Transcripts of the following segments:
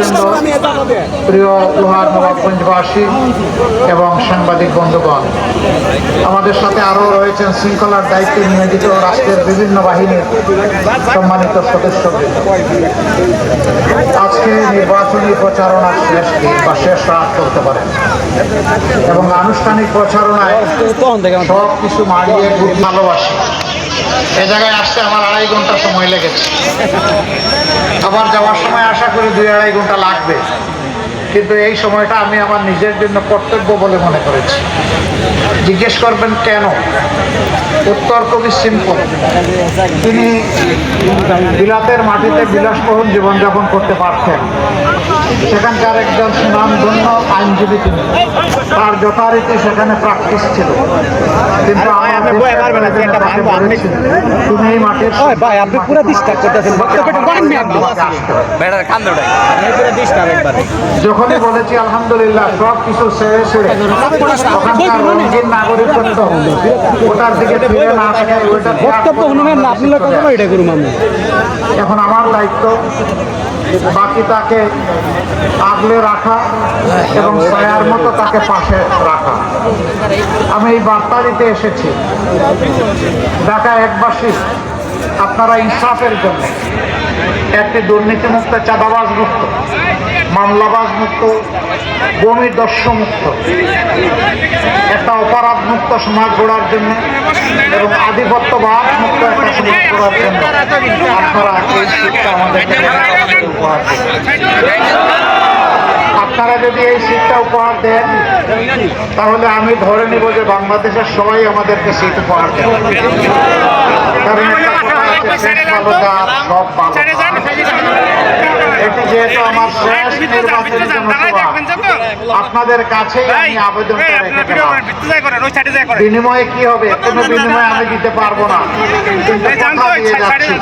নেতৃবৃন্দ, প্রিয় লোহার নবাবগঞ্জবাসী এবং সাংবাদিক বন্ধুগণ, আমাদের সাথে আরও রয়েছেন শৃঙ্খলার দায়িত্বে নিয়োজিত রাষ্ট্রের বিভিন্ন বাহিনীর সম্মানিত সদস্যবৃন্দ। আজকে নির্বাচনী প্রচারণার শেষ দিন বা শেষ রাত করতে পারেন এবং আনুষ্ঠানিক প্রচারণায় সব কিছু মারিয়ে খুব ভালোবাসি। এ জায়গায় আসতে আমার 2.5 ঘন্টা সময় লেগেছে, আবার যাওয়ার সময় আশা করি 2-2.5 ঘন্টা লাগবে, কিন্তু এই সময়টা আমি আমার নিজের জন্য কর্তব্য বলে মনে করেছি। জিজ্ঞেস করবেন কেন? উত্তর খুবই সিম্পল। তিনি বিলাতের মাটিতে বিলাসবহুল জীবনযাপন করতে পারতেন, সেখানকার একজন সুনামধন্য আইনজীবী তিনি, তার যথারীতি সেখানে প্র্যাকটিস ছিল, কিন্তু তুমি এই মাটির যখনই বলেছি আলহামদুলিল্লাহ সব কিছু ছেড়ে ছেড়ে ওখানকার রঙিন নাগরিকত্ব ওটার দিকে ফিরে না আসে, এখন আমার দায়িত্ব বাকি তাকে আগলে রাখা এবং ছায়ার মতো তাকে পাশে রাখা। আমি এই বার্তা দিতে এসেছি ঢাকা একবাসী, আপনারা ইনসাফের জন্য একটি দুর্নীতিমুক্ত, চাঁদাবাজ মুক্ত, মামলাবাজ মুক্ত, ভূমিদস্যু মুক্ত, একটা অপরাধ মুক্ত সমাজ গড়ার জন্য এবং আধিপত্যবাদ মুক্ত একটা সমাজ গড়ার জন্য আপনারা এই শিক্ষা আমাদেরকে উপহার দেন। আপনারা যদি এই সিটটা উপহার দেন তাহলে আমি ধরে নিব যে বাংলাদেশের সবাই আমাদেরকে সিট উপহার দেন, কারণ একটা কথা আছে, ভালো যার সব ভালো। এটি যেহেতু আমার শেষ নির্বাচনী জনসভা, আপনাদের কাছে আমি আবেদনটা রেখে গেলাম। বিনিময়ে কি হবে? কোনো বিনিময়ে আমি দিতে পারবো না, কিন্তু কথা দিয়ে যাচ্ছি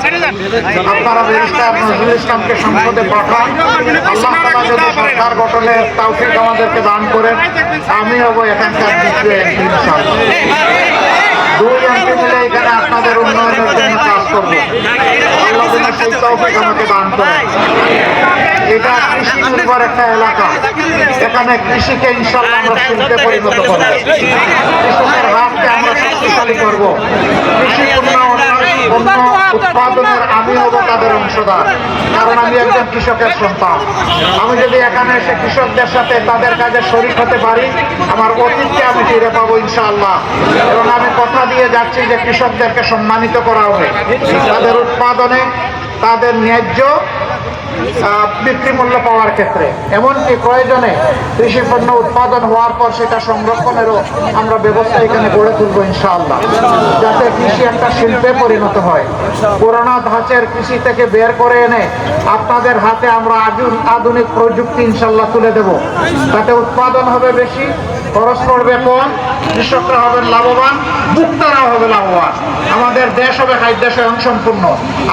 আপনারা ব্যারিস্টার নজরুল ইসলামকে সংসদে পাঠান। আল্লাহ তাআলা যদি সরকার গঠনের তৌফিক আমাদেরকে দান করেন, আমি হব এখানকার দ্বিতীয় এমপি ইনশাআল্লাহ। 2 এমপি মিলে এখানে আপনাদের উন্নয়নের জন্য কাজ করবো। আল্লাহ যেন সেই তৌফিক আমাকে দান করেন। এটা কৃষি নির্ভর একটা এলাকা, এখানে কৃষিকে ইনশাআল্লাহ আমরা শিল্পে পরিণত করবো, কৃষকের হাতকে আমরা শক্তিশালী করবো, কৃষি উৎপাদনের আমি হব তাদের অংশদার, কারণ আমি একজন কৃষকের সন্তান। আমি যদি এখানে এসে কৃষকদের সাথে তাদের কাজে শরীক হতে পারি, আমার অতীতকে আমি ফিরে পাবো ইনশাআল্লাহ। এবং আমি কথা দিয়ে যাচ্ছি যে কৃষকদেরকে সম্মানিত করা হবে, তাদের উৎপাদনে তাদের ন্যায্য বিক্রি মূল্য পাওয়ার ক্ষেত্রে, এমনকি প্রয়োজনে কৃষি পণ্য উৎপাদন হওয়ার পর সেটা সংরক্ষণেরও আমরা ব্যবস্থা এখানে গড়ে তুলব ইনশাআল্লাহ, যাতে কৃষি একটা শিল্পে পরিণত হয়। পুরোনো ধাঁচের কৃষি থেকে বের করে এনে আপনাদের হাতে আমরা আধুনিক প্রযুক্তি ইনশাআল্লাহ তুলে দেব, তাতে উৎপাদন হবে বেশি, খরচ পড়বে কম, কৃষকরা হবেন লাভবান, ভোক্তারাও হবে লাভবান, আমাদের দেশ হবে খাদ্য স্বয়ংসম্পূর্ণ।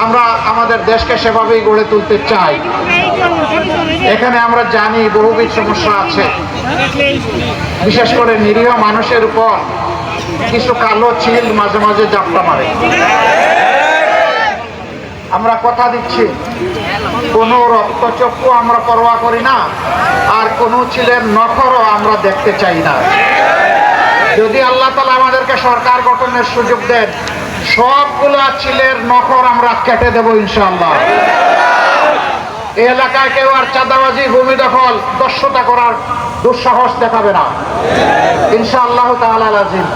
আমরা আমাদের দেশকে সেভাবেই গড়ে তুলতে চাই। এখানে আমরা জানি বহুবিধ সমস্যা আছে, বিশেষ করে নিরীহ মানুষের উপর কিছু কালো চিল মাঝে মাঝে জাপটা মারে। আমরা কথা দিচ্ছি কোনো রক্তচক্ষু আমরা পরোয়া করি না, আর কোনো ছিলের নখরও আমরা দেখতে চাই না। যদি আল্লাহ তাআলা আমাদেরকে সরকার গঠনের সুযোগ দেন, সবগুলো ছিলের নখর আমরা কেটে দেব ইনশাআল্লাহ। এই এলাকায় কেউ আর চাঁদাবাজি, ভূমি দখল, দস্যুতা করার দুঃসাহস দেখাবে না ইনশাআল্লাহ তাআলা আযীম।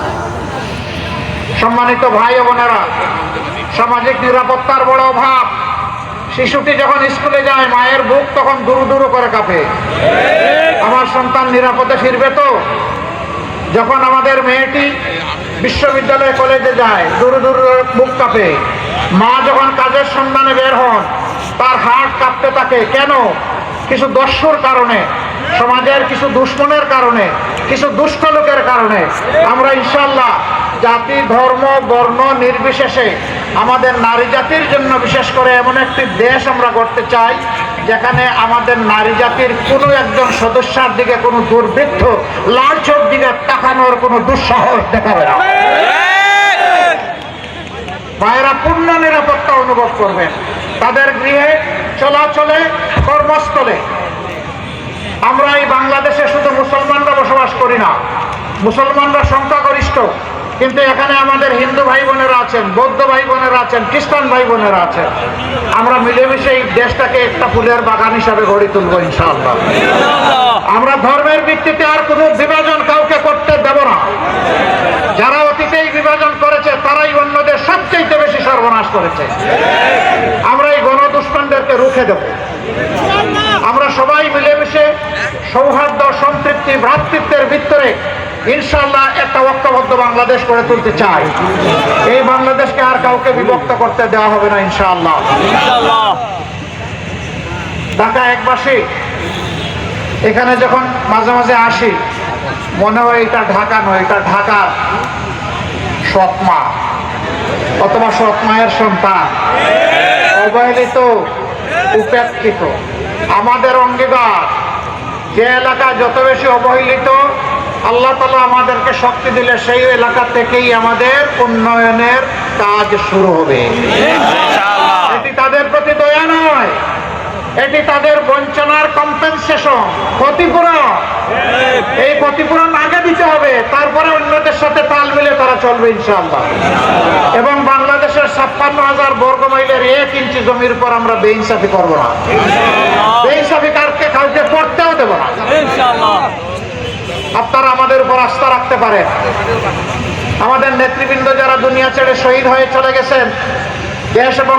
সম্মানিত ভাই ও বোনেরা, সামাজিক নিরাপত্তার বড় অভাব। শিশুটি যখন স্কুলে যায়, মায়ের বুক তখন দুরু দুরু করে কাঁপে, আমার সন্তান নিরাপদে ফিরবে তো? যখন আমাদের মেয়েটি বিশ্ববিদ্যালয়ে কলেজে যায়, দুরু দুরু বুক কাঁপে। মা যখন কাজের সন্ধানে বের হন, তার হার্ট কাঁপতে থাকে। কেন? কিছু দস্যুর কারণে, সমাজের কিছু দুশ্মনের কারণে, কিছু দুষ্ট লোকের কারণে। আমরা ইনশাআল্লাহ জাতি, ধর্ম, বর্ণ নির্বিশেষে আমাদের নারী জাতির জন্য বিশেষ করে এমন একটি দেশ আমরা গড়তে চাই, যেখানে আমাদের নারী জাতির কোনো একজন সদস্যের দিকে কোনো দুর্বৃত্ত লাল চোখ দিকে তাকানোর কোনো দুঃসাহস দেখাবে না। ভাইয়েরা পূর্ণ নিরাপত্তা অনুভব করবেন তাদের গৃহে, চলাচলে, কর্মস্থলে। না, মুসলমানরা সংখ্যাগরিষ্ঠ, কিন্তু এখানে আমাদের হিন্দু ভাই বোনেরা আছেন, বৌদ্ধ ভাই বোনেরা আছেন, খ্রিস্টান ভাই বোনেরা আছেন। আমরা মিলেমিশে এই দেশটাকে একটা ফুলের বাগান হিসাবে গড়ে তুলবো ইনশাআল্লাহ। আমরা ধর্মের ভিত্তিতে আর কোনো বিভাজন কাউকে করতে দেব না। যারা অতীতেই বিভাজন করেছে তারাই অন্যদের সবচেয়ে বেশি সর্বনাশ করেছে। আমরা এই গণদুষ্মনদেরকে রুখে দেব। আমরা সবাই মিলেমিশে সৌহার্দ্য, সম্পৃক্তি, ভ্রাতৃত্বের ভিতরে ইনশাআল্লাহ একটা ঐক্যবদ্ধ বাংলাদেশ গড়ে তুলতে চাই। এই বাংলাদেশকে আর কাউকে বিভক্ত করতে দেওয়া হবে না ইনশাআল্লাহ। ঢাকা একবাসী এখানে যখন মাঝে মাঝে আসি মনে হয় এটা ঢাকা নয়, এটা ঢাকার সৎমা অথবা সৎ মায়ের সন্তান, অবহেলিত, উপেক্ষিত। আমাদের অঙ্গীকার, যে এলাকা যত বেশি অবহেলিত আল্লাহ তাআলা আমাদেরকে শক্তি দিলে সেই এলাকা থেকেই আমাদের উন্নয়নের কাজ শুরু হবে। এটি তাদের প্রতি দয়া নয়, এটি তাদের বঞ্চনার কম্পেনসেশন, ক্ষতিপূরণ। এই ক্ষতিপূরণ আগে দিতে হবে, তারপরে অন্যদের সাথে তাল মিলে তারা চলবে ইনশাআল্লাহ। এবং বাংলাদেশের 56,000 বর্গ মাইলের 1 ইঞ্চি জমির উপর আমরা বেইনসাফি করব না, বেইনসাফি কাউকে করতেও দেব না। আপনারা আমাদের উপর আস্থা রাখতে পারেন। আমাদের নেতৃবৃন্দ যারা দুনিয়া ছেড়ে শহীদ হয়ে চলে গেছেন, দেশ এবং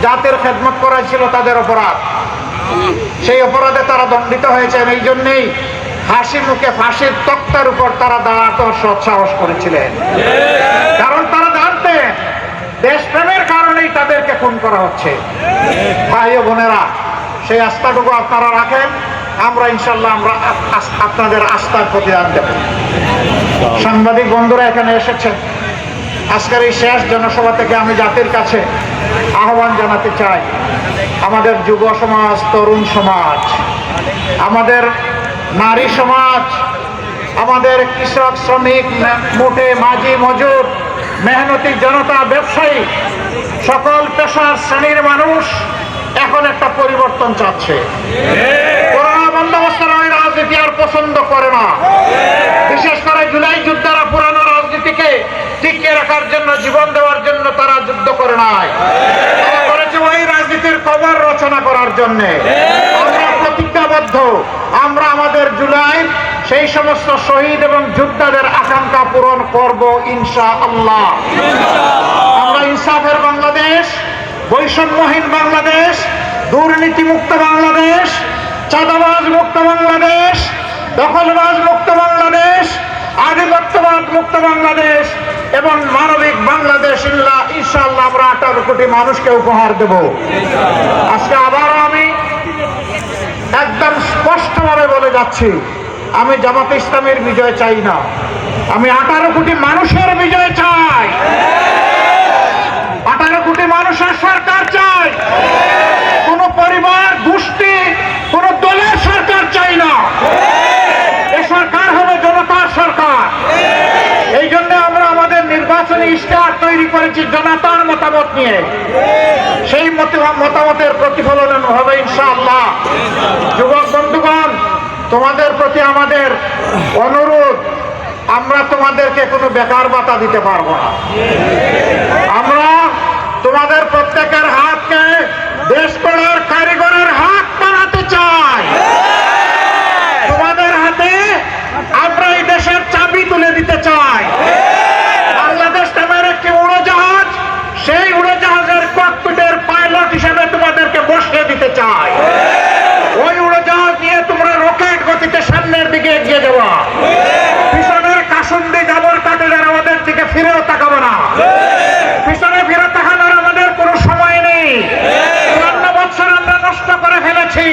জাতির খেদমত করা ছিল তাদের অপরাধ, সেই অপরাধে তারা দণ্ডিত হয়েছেন। এই জন্যেই হাসি মুখে ফাঁসির তক্তার উপর তারা দাঁড়াতে সৎসাহস করেছিলেন, কারণ তারা জানতেন দেশপ্রেমের কারণেই তাদেরকে খুন করা হচ্ছে। ভাই ও বোনেরা, সেই আস্থাটুকু আপনারা রাখেন। আমরা ইনশাল্লাহ আপনাদের আস্থার প্রতিদান দেব। সাংবাদিক বন্ধুরা এখানে এসেছেন, আজকের এই শেষ জনসভা থেকে আমি জাতির কাছে আহ্বান জানাতে চাই, আমাদের যুব সমাজ, তরুণ সমাজ, আমাদের নারী সমাজ, আমাদের কৃষক, শ্রমিক, মুঠে মাঝি, মজুর, মেহনতি জনতা, ব্যবসায়ী, সকল পেশার শ্রেণীর মানুষ এখন একটা পরিবর্তন চাচ্ছে। করোনা বন্দোবস্তের ওই রাজনীতি আর পছন্দ করে না। বিশেষ করে জুলাই যোদ্ধারা পুরানো রাজনীতিকে টিকিয়ে রাখার জন্য, জীবন দেওয়ার জন্য তারা যুদ্ধ করে নাই, তারা করেছে ওই রাজনীতির কবর রচনা করার জন্য। আমরা প্রতিজ্ঞাবদ্ধ, আমরা আমাদের জুলাই সেই সমস্ত শহীদ এবং যোদ্ধাদের আকাঙ্ক্ষা পূরণ করব ইনশাআল্লাহ। আমরা ইনসাফের বাংলাদেশ, বৈষম্যহীন বাংলাদেশ, দুর্নীতি মুক্ত বাংলাদেশ, চাঁদাবাজ মুক্ত বাংলাদেশ, দখলবাজ মুক্ত বাংলাদেশ, আধিপত্যবাদ মুক্ত বাংলাদেশ এবং মানবিক বাংলাদেশ ইনশাআল্লাহ আমরা 18 কোটি মানুষকে উপহার দেব। আজকে আবারও আমি একদম স্পষ্টভাবে বলে যাচ্ছি, আমি জামাতে ইসলামের বিজয় চাই না, আমি 18 কোটি মানুষের বিজয় চাই। 18 কোটি মানুষের সরকার চাই, কোন পরিবার, গোষ্ঠী, কোন দলের সরকার চাই না। এই সরকার হবে জনতার সরকার। এই জন্য আমরা আমাদের নির্বাচনী ইশতেহার তৈরি করেছি জনতার মতামত নিয়ে। সেই মতামতের প্রতিফলন হবে ইনশাআল্লাহ। যুবক বন্ধুগণ, তোমাদের প্রতি আমাদের অনুরোধ, আমরা তোমাদেরকে কোনো বেকার ভাতা দিতে পারবো না। আমরা তোমাদের প্রত্যেকের হাতকে দেশ গড়ার কারিগরের হাত বানাতে চাই। তোমাদের হাতে আমরা এই দেশের চাবি তুলে দিতে চাই। বাংলাদেশ নামের একটি উড়োজাহাজ, সেই উড়োজাহাজের ককপিটের পাইলট হিসেবে তোমাদেরকে বসিয়ে দিতে চাই। ওই উড়োজাহাজ নিয়ে তোমরা রকেট গতিতে সামনের দিকে এগিয়ে যাওয়া, পিছনের কাসুন্দি জাবর কাটিদের আমাদের দিকে ফিরেও তাকাবো না। পিছনে ফিরে তাকানোর আমাদের কোনো সময় নেই। 54 বছর আমরা নষ্ট করে ফেলেছি,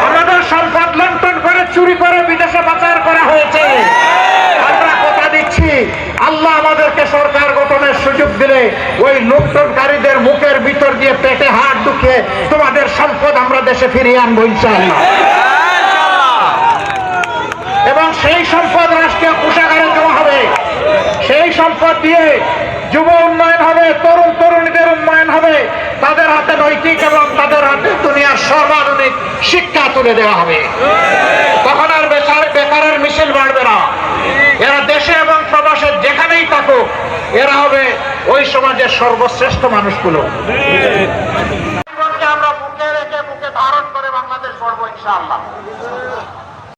আমাদের সম্পদ লুণ্ঠন করে, চুরি করে, বিদেশে পাচার করা হয়েছে। আমরা কথা দিচ্ছি, আল্লাহ আমাদেরকে সরকার গঠনের সুযোগ দিলে ওই লুণ্ঠনকারীদের মুখের ভিতর দিয়ে পেটে হাত ঢুকিয়ে তোমাদের সম্পদ আমরা দেশে ফিরিয়ে আনবো ইনশাআল্লাহ। এবং সেই সম্পদ রাষ্ট্রীয় কোষাগারে জমা হবে। সেই সম্পদ দিয়ে যুব উন্নয়ন হবে, তরুণ তরুণীদের উন্নয়ন হবে, তাদের হাতে নৈতিক এবং তাদের হাতে দুনিয়ার সর্বাধুনিক শিক্ষা তুলে দেওয়া হবে। তখন আর বেকারের মিছিল বাড়বে না। এরা হবে ওই সমাজের সর্বশ্রেষ্ঠ মানুষগুলো।